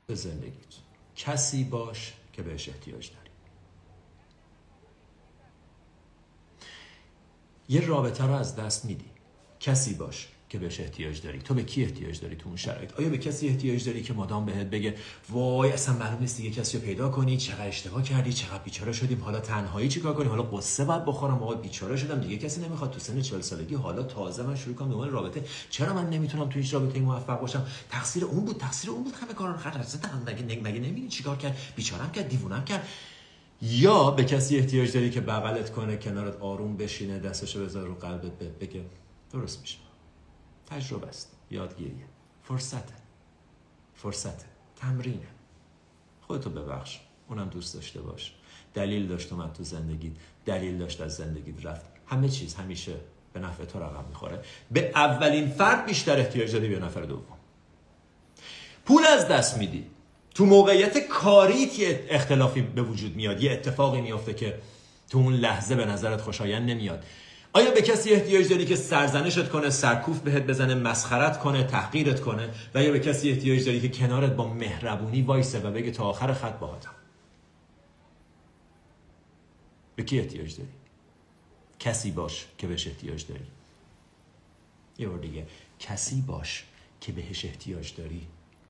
به زندگیت. کسی باش که بهش احتیاج داری. یه رابطه رو از دست میدی. کسی باش که بهش احتیاج داری. تو به کی احتیاج داری تو اون شرایط؟ آیا به کسی احتیاج داری که مدام بهت بگه وای اصلا معلوم نیست دیگه کسی رو پیدا کنی، چقدر اشتباه کردی، چقدر بیچاره شدیم، حالا تنهایی چیکار کنی، حالا قصه باید بخورم، آقا بیچاره شدم دیگه کسی نمیخواد، تو سن 40 سالگی حالا تازه من شروع کنم به اون رابطه، چرا من نمیتونم تو هیچ رابطه‌ای موفق باشم؟ تقصیر اون بود همه کارا رو خرج زدم، مگه نمیبینی چیکار کرد، بیچاره‌ام کرد، دیوونه‌ام کرد. یا به کسی احتیاج داری که بغلت کنه، کنارت آروم بشینه، دستشو بذاره رو قلبت، بگه درست میشه. تجربه است، یادگیریه، فرصته، تمرینه. خودتو ببخش، اونم دوست داشته باش. دلیل داشت اومد تو زندگیت، دلیل داشت از زندگیت رفت. همه چیز همیشه به نفع تو رقم میخوره. به اولین فرد بیشتر احتیاج داری به نفر دوم. پول از دست میدی، تو موقعیت کاریت یه اختلافی به وجود میاد، یه اتفاقی میفته که تو اون لحظه به نظرت خوشایند نمیاد. آیا به کسی احتیاج داری که سرزنشت کنه، سرکوف بهت بزنه، مسخرت کنه، تحقیرت کنه؟ و یا به کسی احتیاج داری که کنارت با مهربونی وایسه و بگه تا آخر خط باهاتم؟ به کی احتیاج داری؟ کسی باش که بهش احتیاج داری. یه بار دیگه، کسی باش که بهش احتیاج داری.